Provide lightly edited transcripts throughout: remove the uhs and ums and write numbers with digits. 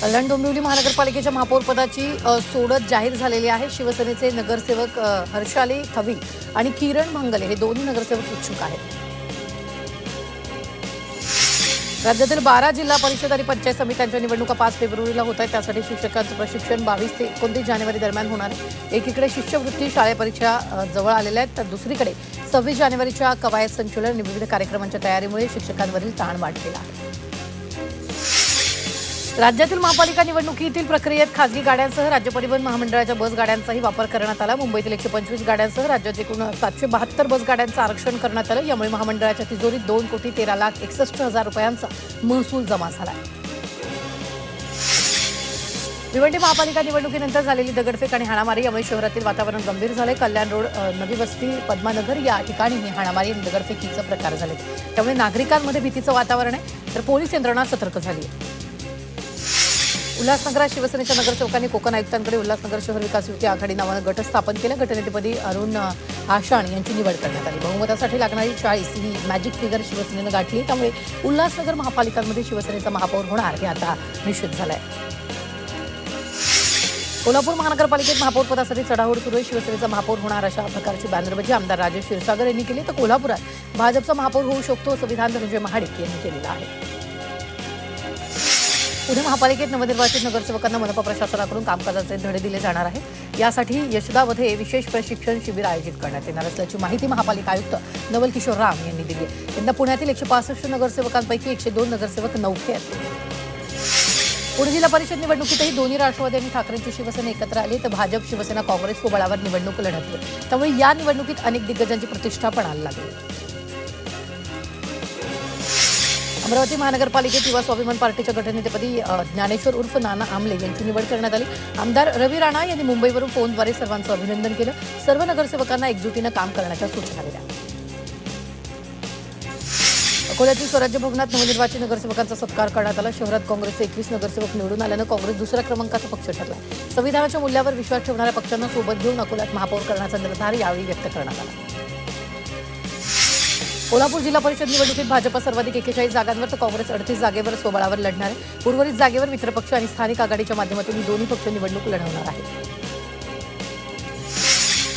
कल्याण डोंबिवली महानगरपालिकेच्या महापौरपदाची सोडत जाहीर झालेली आहे। शिवसेनेचे नगरसेवक हर्षाली थवी आणि किरण मंगले हे दोन्ही नगरसेवक इच्छुक आहेत। राज्यातील 12 जिल्हा परिषद आणि पंचायत समित्यांच्या निवडणुका 5 फेब्रुवारीला होत आहेत। त्यासाठी शिक्षकांचं प्रशिक्षण 22 ते 29 जानेवारी दरम्यान होणार आहे। एकीकडे शिष्यवृत्ती शाळे परीक्षा जवळ आलेल्या आहेत, तर दुसरीकडे 26 जानेवारीच्या कवायत संचलन आणि विविध कार्यक्रमांच्या तयारीमुळे शिक्षकांवरील ताण वाढलेला आहे। राज्यातील महापालिका निवडणुकीतील प्रक्रियेत खासगी गाड्यांसह राज्य परिवहन महामंडळाच्या बस गाड्यांचाही वापर करण्यात आला। मुंबईतील 125 गाड्यांसह राज्यात एकूण 772 बस गाड्यांचं आरक्षण करण्यात आलं। यामुळे महामंडळाच्या तिजोरीत 2,13,61,000 रुपयांचा महसूल जमा झाला। भिवंडी महापालिका निवडणुकीनंतर झालेली दगडफेक आणि हाणामारी यामुळे शहरातील वातावरण गंभीर झाले। कल्याण रोड, नवी वस्ती, पद्मानगर या ठिकाणीही हाणामारी आणि दगडफेकीचे प्रकार झाले। त्यामुळे नागरिकांमध्ये भीतीचं वातावरण आहे, तर पोलीस यंत्रणा सतर्क झाली आहे। उल्हासनगरात शिवसेनेच्या नगरसेवकांनी कोकण आयुक्तांकडे उल्हासनगर शहर विकास युती आघाडी नावानं गट स्थापन केलं। गटनेतेपदी अरुण आषाण यांची निवड करण्यात आली। बहुमतासाठी लागणारी 40 ही मॅजिक फिगर शिवसेनेनं गाठली। त्यामुळे उल्हासनगर महापालिकांमध्ये शिवसेनेचा महापौर होणार हे आता निश्चित झालंय। कोल्हापूर महानगरपालिकेत महापौरपदासाठी चढाओढ सुरू आहे। शिवसेनेचा महापौर होणार अशा प्रकारची बॅनरबाजी आमदार राजेश क्षीरसागर यांनी केली, तर कोल्हापुरात भाजपचा महापौर होऊ शकतो असं विधान धनंजय महाडिक यांनी केलेलं आहे। पुणे महापालिकेत नवनिर्वाचित नगरसेवकांना मनपा प्रशासनाकडून कामकाजाचे धडे दिले जाणार आहे। यासाठी यशदामध्ये विशेष प्रशिक्षण शिबिर आयोजित करण्यात येणार असल्याची माहिती महापालिका आयुक्त नवल किशोर राम यांनी दिली आहे। यंदा पुण्यातील 165 नगरसेवकांपैकी 102 नगरसेवक नौखे आहेत। पुणे जिल्हा परिषद निवडणुकीतही दोन्ही राष्ट्रवादी आणि ठाकरेंची शिवसेना एकत्र आली, तर भाजप शिवसेना काँग्रेस बळावर निवडणूक लढवली। त्यामुळे या निवडणुकीत अनेक दिग्गजांची प्रतिष्ठा पणाला लागली। अमरावती महानगरपालिकेत युवा स्वाभिमान पार्टीच्या गटनेतेपदी ज्ञानेश्वर उर्फ नाना आमले यांची निवड करण्यात आली। आमदार रवी राणा यांनी मुंबईवरून फोनद्वारे सर्वांचं अभिनंदन केलं। सर्व नगरसेवकांना एकजुटीनं काम करण्याच्या सूचना दिल्या। अकोल्यातील स्वराज्य भवनात नवनिर्वाचित नगरसेवकांचा सत्कार करण्यात आला। शहरात काँग्रेसचे 21 नगरसेवक निवडून आल्यानं काँग्रेस दुसऱ्या क्रमांकाचा पक्ष ठरला। संविधानाच्या मूल्यावर विश्वास ठेवणाऱ्या पक्षांना सोबत घेऊन अकोल्यात महापौर करण्याचा निर्धार यावेळी व्यक्त करण्यात आला। कोल्हापूर जिल्हा परिषद निवडणुकीत भाजपा सर्वाधिक 41 जागांवर, तर काँग्रेस 38 जागेवर स्वबळावर लढणार आहे। उर्वरित जागेवर मित्रपक्ष आणि स्थानिक आघाडीच्या माध्यमातून ही दोन्ही पक्ष निवडणूक लढवणार आहेत।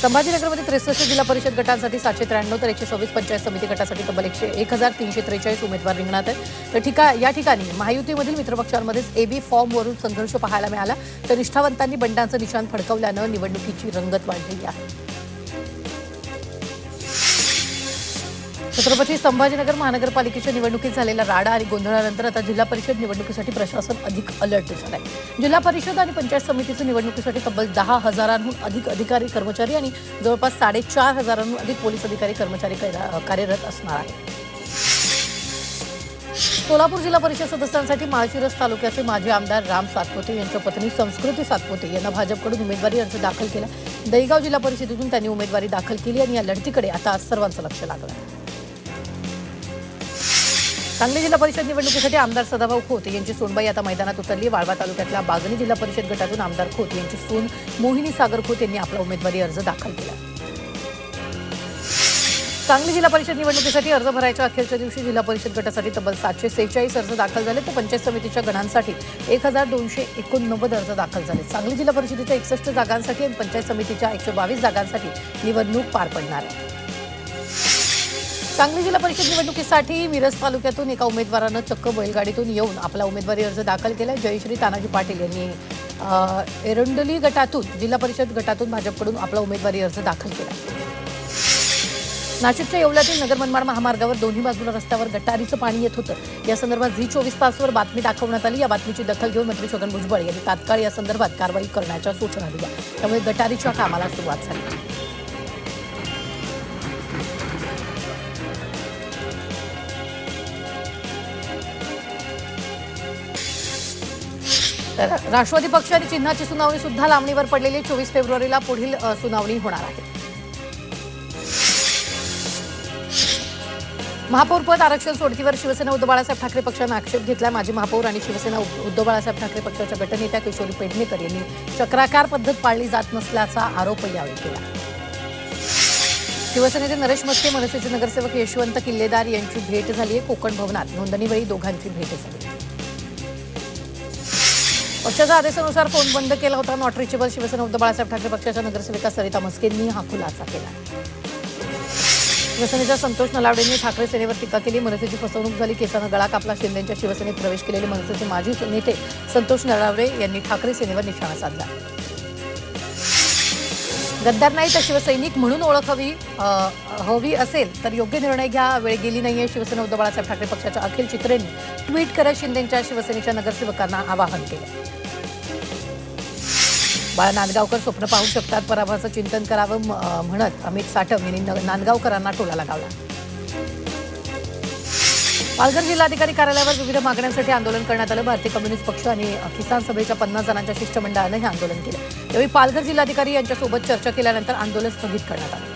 संभाजीनगरमध्ये 63 जिल्हा परिषद गटांसाठी 793, तर 126 पंचायत समिती गटासाठी तब्बल 1,343 उमेदवार रिंगणात आहेत। तर या ठिकाणी महायुतीमधील मित्रपक्षांमध्येच एबी फॉर्मवरून संघर्ष पाहायला मिळाला, तर निष्ठावंतांनी बंडांचं निशाण फडकवल्यानं निवडणुकीची रंगत वाढलेली आहे। छत्रपती संभाजीनगर महानगरपालिकेच्या निवडणुकीत झालेला राडा आणि गोंधळानंतर आता जिल्हा परिषद निवडणुकीसाठी प्रशासन अधिक अलर्ट झालं आहे। जिल्हा परिषद आणि पंचायत समितीच्या निवडणुकीसाठी तब्बल 10,000हून अधिक अधिकारी कर्मचारी आणि जवळपास 4,500हून अधिक पोलीस अधिकारी कर्मचारी कार्यरत असणार आहेत। सोलापूर जिल्हा परिषद सदस्यांसाठी माळशिरस तालुक्याचे माजी आमदार राम सातपुते यांच्या पत्नी संस्कृती सातपुते यांना भाजपकडून उमेदवारी अर्ज दाखल केला। दहीगाव जिल्हा परिषदेतून त्यांनी उमेदवारी दाखल केली आणि या लढतीकडे आता सर्वांचं लक्ष लागलं आहे। सांगली जिल्हा परिषद निवडणुकीसाठी आमदार सदाभाऊ खोत यांची सोनबाई आता मैदानात उतरली। वाळवा तालुक्यातल्या बागणी जिल्हा परिषद गटातून आमदार खोत यांची सून मोहिनी सागर खोत यांनी आपला उमेदवारी अर्ज दाखल केला। सांगली जिल्हा परिषद निवडणुकीसाठी अर्ज भरायच्या अखेरच्या दिवशी जिल्हा परिषद गटासाठी तब्बल 746 अर्ज दाखल झाले, तर पंचायत समितीच्या गणांसाठी 1,289 अर्ज दाखल झाले। सांगली जिल्हा परिषदेच्या 61 जागांसाठी आणि पंचायत समितीच्या 122 जागांसाठी निवडणूक पार पडणार आहे। सांगली जिल्हा परिषद निवडणुकीसाठी मिरज तालुक्यातून एका उमेदवारानं चक्क बैलगाडीतून येऊन आपला उमेदवारी अर्ज दाखल केला। जयश्री तानाजी पाटील यांनी एरंडोली गटातून जिल्हा परिषद गटातून भाजपकडून आपला उमेदवारी अर्ज दाखल केला। नाशिकच्या येवल्यातील नगर मनमाड महामार्गावर दोन्ही बाजूला रस्त्यावर गटारीचं पाणी येत होतं। या संदर्भात झी 24 तासवर बातमी दाखवण्यात आली। या बातमीची दखल घेऊन मंत्री छगन भुजबळ यांनी तात्काळ या संदर्भात कारवाई करण्याच्या सूचना दिल्या। त्यामुळे गटारीच्या कामाला सुरुवात झाली। तर राष्ट्रवादी पक्ष आणि चिन्हाची सुनावणी सुद्धा लांबणीवर पडलेली। 24 फेब्रुवारीला पुढील सुनावणी होणार आहे। महापौरपद आरक्षण सोडतीवर शिवसेना उद्धव बाळासाहेब ठाकरे पक्षानं आक्षेप घेतला। माजी महापौर आणि शिवसेना उद्धव बाळासाहेब ठाकरे पक्षाच्या गटनेत्या किशोरी पेडणेकर यांनी चक्राकार पद्धत पाळली जात नसल्याचा आरोप यावेळी केला। शिवसेनेचे नरेश मस्के, मनसेचे नगरसेवक यशवंत किल्लेदार यांची भेट झाली आहे। कोकण भवनात नोंदणीवेळी दोघांची भेट झाली। पक्षाच्या आदेशानुसार फोन बंद केला होता. नॉट रिचेबल शिवसेना उद्धव बाळासाहेब ठाकरे पक्षाच्या नगरसेविका सरिता म्हस्केंनी हा खुलासा केला. शिवसेनेच्या संतोष नलावडेंनी ठाकरे सेनेवर टीका केली. मनसेची फसवणूक झाली, केसानं गळा कापला. शिंदेच्या शिवसेनेत प्रवेश केलेले मनसेचे माजी नेते संतोष नलावडे यांनी ठाकरे सेनेवर निशाणा साधला. गद्दार नाही तर शिवसैनिक म्हणून ओळख हवी असेल तर योग्य निर्णय घ्या, वेळ गेली नाहीये. शिवसेना उद्धव बाळासाहेब ठाकरे पक्षाच्या अखिल चित्रेंनी ट्विट करत शिंदेच्या शिवसेनेच्या नगरसेवकांना आवाहन केलं. बाळा नांदगावकर स्वप्न पाहू शकतात, पराभवाचं चिंतन करावं म्हणत अमित साठम यांनी नांदगावकरांना टोला लगावला. पालघर जिल्हाधिकारी कार्यालयावर विविध मागण्यांसाठी आंदोलन करण्यात आलं. भारतीय कम्युनिस्ट पक्ष आणि किसान सभेच्या 50 जणांच्या शिष्टमंडळानं हे आंदोलन केलं. यावेळी पालघर जिल्हाधिकारी यांच्यासोबत चर्चा केल्यानंतर आंदोलन स्थगित करण्यात आलं.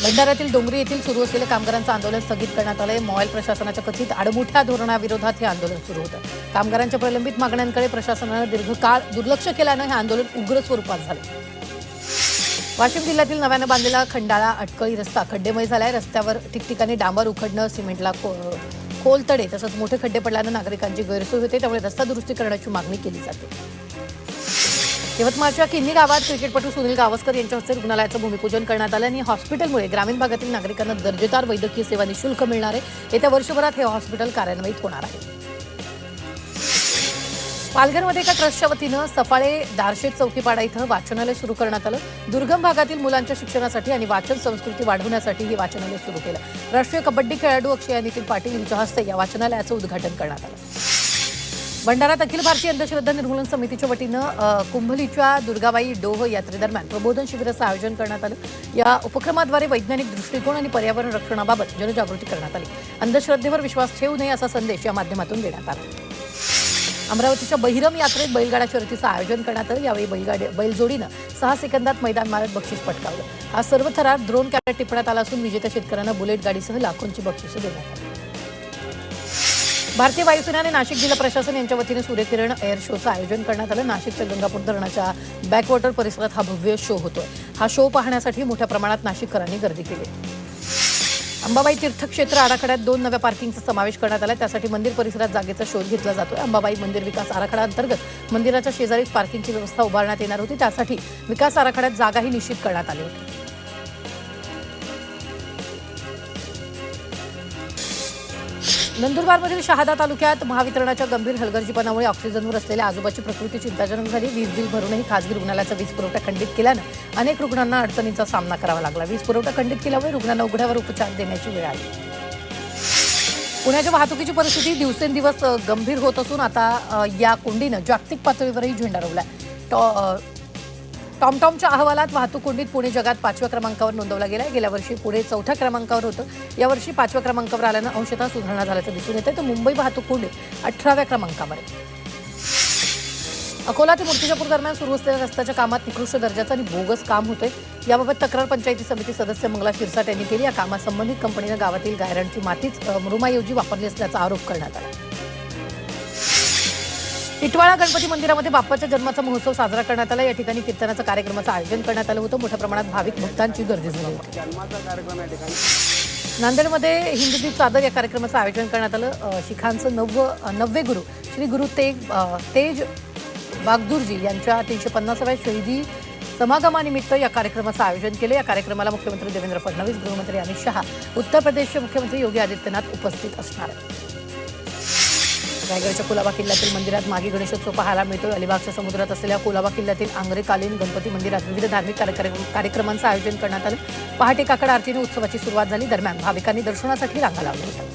भंडाऱ्यातील डोंगरी येथील सुरू असलेलं कामगारांचं आंदोलन स्थगित करण्यात आलंय. मोबाईल प्रशासनाच्या कथित आडमुठ्या धोरणाविरोधात हे आंदोलन सुरू होतं. कामगारांच्या प्रलंबित मागण्यांकडे प्रशासनानं दीर्घकाळ दुर्लक्ष केल्यानं हे आंदोलन उग्र स्वरूपात झालं. वाशिम जिल्ह्यातील नव्यानं बांधलेला खंडाळा अटकळी रस्ता खड्डेमय झालाय. रस्त्यावर ठिकठिकाणी डांबर उखडणं, सिमेंटला खोल तडे तसंच मोठे खड्डे पडल्यानं नागरिकांची गैरसोय होते. त्यामुळे रस्ता दुरुस्ती करण्याची मागणी केली जाते. यवतमाळच्या किन्नी गावात क्रिकेटपटू सुनील गावस्कर यांच्या हस्ते रुग्णालयाचं भूमिपूजन करण्यात आलं आणि हॉस्पिटलमुळे ग्रामीण भागातील नागरिकांना दर्जेदार वैद्यकीय सेवा निःशुल्क मिळणार आहे. येत्या वर्षभरात हे हॉस्पिटल कार्यान्वित होणार आहे. पालघरमध्ये एका ट्रस्टच्या वतीनं सफाळे दारशेत चौकीपाडा इथं वाचनालय सुरू करण्यात आलं. दुर्गम भागातील मुलांच्या शिक्षणासाठी आणि वाचन संस्कृती वाढवण्यासाठी हे वाचनालय सुरू केलं. राष्ट्रीय कबड्डी खेळाडू अक्षय नितीन पाटील यांच्या हस्ते या वाचनालयाचं उद्घाटन करण्यात आलं. भंडाऱ्यात अखिल भारतीय अंधश्रद्धा निर्मूलन समितीच्या वतीनं कुंभलीच्या दुर्गाबाई डोह यात्रेदरम्यान प्रबोधन शिबिराचं आयोजन करण्यात आलं. या उपक्रमाद्वारे वैज्ञानिक दृष्टिकोन आणि पर्यावरण रक्षणाबाबत जनजागृती करण्यात आली. अंधश्रद्धेवर विश्वास ठेवू नये असा संदेश या माध्यमातून देण्यात आला. अमरावतीच्या बहिरम यात्रेत बैलगाडा शर्यतीचं आयोजन करण्यात आलं. यावेळी बैलजोडीनं 6 सेकंदात मैदान मारत बक्षीस पटकावलं. हा सर्व थरार ड्रोन कॅमेरा टिपण्यात आला असून विजेत्या शेतकऱ्यांना बुलेट गाडीसह लाखोंची बक्षिसं देण्यात आली. भारतीय वायुसेना आणि नाशिक जिल्हा प्रशासन यांच्या वतीने सूर्यकिरण एअर शोचं आयोजन करण्यात आलं. नाशिकच्या गंगापूर धरणाच्या बॅकवॉटर परिसरात हा भव्य शो होतोय. हा शो पाहण्यासाठी मोठ्या प्रमाणात नाशिककरांनी गर्दी केली. अंबाबाई तीर्थक्षेत्र आराखड्यात 2 नव्या पार्किंगचा समावेश करण्यात आला. त्यासाठी मंदिर परिसरात जागेचा शोध घेतला जातोय. अंबाबाई मंदिर विकास आराखडा अंतर्गत मंदिराच्या शेजारीच पार्किंगची व्यवस्था उभारण्यात येणार होती. त्यासाठी विकास आराखड्यात जागाही निश्चित करण्यात आली होती. नंदुरबारमधील शहादा तालुक्यात महावितरणाच्या गंभीर हलगर्जीपणामुळे ऑक्सिजनवर असलेल्या आजोबाची प्रकृती चिंताजनक झाली. वीज बिल भरूनही खासगी रुग्णालयाचा वीज पुरवठा खंडित केल्यानं अनेक रुग्णांना अडचणींचा सामना करावा लागला. वीज पुरवठा खंडित केल्यामुळे रुग्णांना उघड्यावर उपचार देण्याची वेळ आली. पुण्याच्या वाहतुकीची परिस्थिती दिवसेंदिवस गंभीर होत असून आता या कोंडीनं जागतिक पातळीवरही झेंडा रोवलाय. टॉमटॉमच्या अहवालात वाहतूक कोंडीत पुणे जगात 5व्या क्रमांकावर नोंदवला गेलाय. गेल्या वर्षी पुणे 4थ्या क्रमांकावर होतं. यावर्षी 5व्या क्रमांकावर आल्यानं अंशतः सुधारणा झाल्याचं दिसून येतं. तर मुंबई वाहतूक कोंडीत 18व्या क्रमांकावर आहे. अकोला ते मूर्तिजापूर दरम्यान सुरू असलेल्या रस्त्याच्या कामात निकृष्ट दर्जाचं आणि बोगस काम होतंय. याबाबत तक्रार पंचायती समिती सदस्य मंगला शिरसाट यांनी केली. या कामात संबंधित कंपनीनं गावातील गायरांची मातीच मुरुमाऐवजी वापरली असल्याचा आरोप करण्यात आला. टिटवाळा गणपती मंदिरामध्ये बाप्पाच्या जन्माचा महोत्सव साजरा करण्यात आला. या ठिकाणी कीर्तनाचं कार्यक्रमाचं आयोजन करण्यात आलं होतं. मोठ्या प्रमाणात भाविक भक्तांची गर्दी झाली होती. नांदेडमध्ये हिंदू चादर या कार्यक्रमाचं आयोजन करण्यात आलं. शिखांचं नववे गुरु श्री गुरु तेज बहादूरजी यांच्या 350व्या शहीदी समागमानिमित्त या कार्यक्रमाचं आयोजन केलं. या कार्यक्रमाला मुख्यमंत्री देवेंद्र फडणवीस, गृहमंत्री अमित शहा, उत्तर प्रदेशचे मुख्यमंत्री योगी आदित्यनाथ उपस्थित असणार आहेत. रायगडच्या कुलाबा किल्ल्यातील मंदिरात मागी गणेशोत्सव पाहायला मिळतोय. अलिबागच्या समुद्रात असलेल्या कुलाबा किल्ल्यातील आंग्रेकालीन गणपती मंदिरात विविध धार्मिक कार्यक्रमांचं आयोजन करण्यात आलं. पहाटे काकड आरतीने उत्सवाची सुरुवात झाली. दरम्यान भाविकांनी दर्शनासाठी रांगा लावल्या होत्या.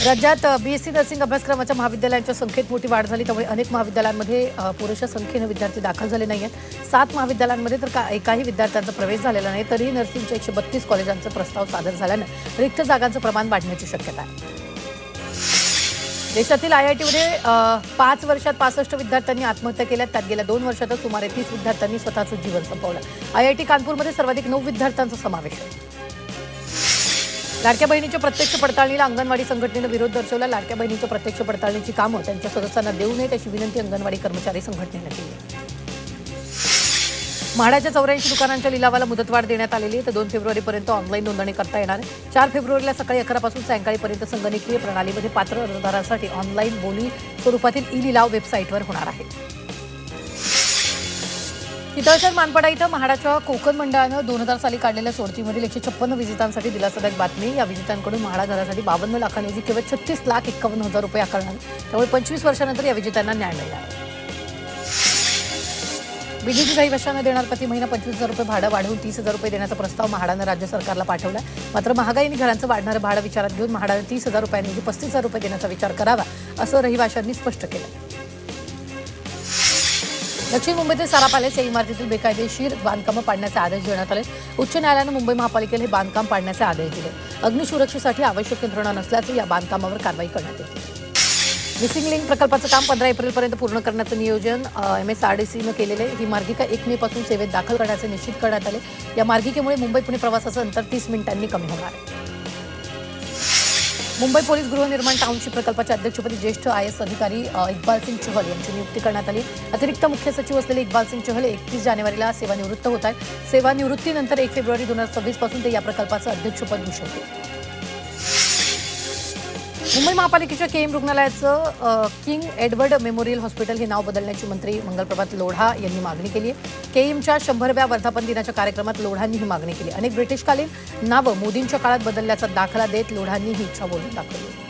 राज्यात बीएससी नर्सिंग अभ्यासक्रमाच्या महाविद्यालयांच्या संख्येत मोठी वाढ झाली. त्यामुळे अनेक महाविद्यालयांमध्ये पुरेशा संख्येनं विद्यार्थी दाखल झाले नाहीयेत. 7 महाविद्यालयांमध्ये तर एकाही विद्यार्थ्यांचा प्रवेश झालेला नाही. तरीही नर्सिंगच्या 132 कॉलेजांचा प्रस्ताव सादर झाल्यानं रिक्त जागांचं प्रमाण वाढण्याची शक्यता आहे. देशातील आयआयटीमध्ये 5 वर्षात 65 विद्यार्थ्यांनी आत्महत्या केल्या. त्यात गेल्या 2 वर्षातच सुमारे 30 विद्यार्थ्यांनी स्वतःचं जीवन संपवलं. आयआयटी कानपूरमध्ये सर्वाधिक 9 विद्यार्थ्यांचा समावेश आहे. लाडक्या बहिणीच्या प्रत्यक्ष पडताळणीला अंगणवाडी संघटनेनं विरोध दर्शवला. लाडक्या बहिणीच्या प्रत्यक्ष पडताळणीची कामं त्यांच्या सदस्यांना देऊ नयेत अशी विनंती अंगणवाडी कर्मचारी संघटनेनं केली. म्हाडाच्या 84 दुकानांच्या लिलावाला मुदतवाढ देण्यात आलेली आहे. तर 2 फेब्रुवारीपर्यंत ऑनलाईन नोंदणी करता येणार आहे. 4 फेब्रुवारीला सकाळी 11 पासून सायंकाळीपर्यंत संगणकीय प्रणालीमध्ये पात्र अर्जदारांसाठी ऑनलाईन बोली स्वरूपातील ई लिलाव वेबसाईटवर होणार आहे. चितळसर मानपाडा इथं म्हाडाच्या कोकण मंडळानं 2000 साली काढलेल्या सोडतीमधील 156 विजेत्यांसाठी दिलासादायक बातमी. या विजेत्यांकडून म्हाडा घरासाठी 52 लाखांऐवजी केवळ 36,51,000 रुपये आकारणार. त्यामुळे 25 वर्षानंतर या विजेत्यांना न्याय मिळणार. बीडीटी काही वर्षांना देणार प्रति महिना 25,000 रुपये भाडं वाढवून 30,000 रुपये देण्याचा प्रस्ताव म्हाडानं राज्य सरकारला पाठवला. मात्र महागाईने घरांचं वाढणारं भाडं विचारात घेऊन म्हाडानं 30,000 रुपयांऐवजी 35,000 रुपये देण्याचा विचार करावा असं रहिवाशांनी स्पष्ट केलं. दक्षिण मुंबईतील सारा पॅलेस या इमारतीतील बेकायदेशीर बांधकामं पाडण्याचे आदेश देण्यात आले. उच्च न्यायालयानं मुंबई महापालिकेला हे बांधकाम पाडण्याचे आदेश दिले. अग्निसुरक्षेसाठी आवश्यक यंत्रणा नसल्याचं या बांधकामावर कारवाई करण्यात येते. मिसिंग लिंक प्रकल्पाचं काम 15 एप्रिलपर्यंत पूर्ण करण्याचं नियोजन MSRDCनं केलेलं आहे. ही मार्गिका 1 मे पासून सेवेत दाखल करण्याचे निश्चित करण्यात आले. या मार्गिकेमुळे मुंबई पुणे प्रवासाचं अंतर 30 मिनिटांनी कमी होणार आहे. मुंबई पोलीस गृहनिर्माण टाउनशिप प्रकल्पाच्या अध्यक्षपदी ज्येष्ठ IAS अधिकारी इक्बाल सिंग चहल यांची नियुक्ती करण्यात आली. अतिरिक्त मुख्य सचिव असलेले इक्बाल सिंग चहल 31 जानेवारीला सेवानिवृत्त होत आहेत. सेवानिवृत्तीनंतर 1 फेब्रुवारी 2026 पासून ते या प्रकल्पाचं अध्यक्षपद भूषवतील. मुंबई महापालिकेच्या KM रुग्णालयाचं किंग एडवर्ड मेमोरियल हॉस्पिटल हे नाव बदलण्याची मंत्री मंगलप्रभात लोढा यांनी मागणी केली आहे. KMच्या 100व्या वर्धापन दिनाच्या कार्यक्रमात लोढांनी ही मागणी केली. अनेक ब्रिटिशकालीन नावं मोदींच्या काळात बदलल्याचा दाखला देत लोढांनी ही इच्छा बोलून दाखवली.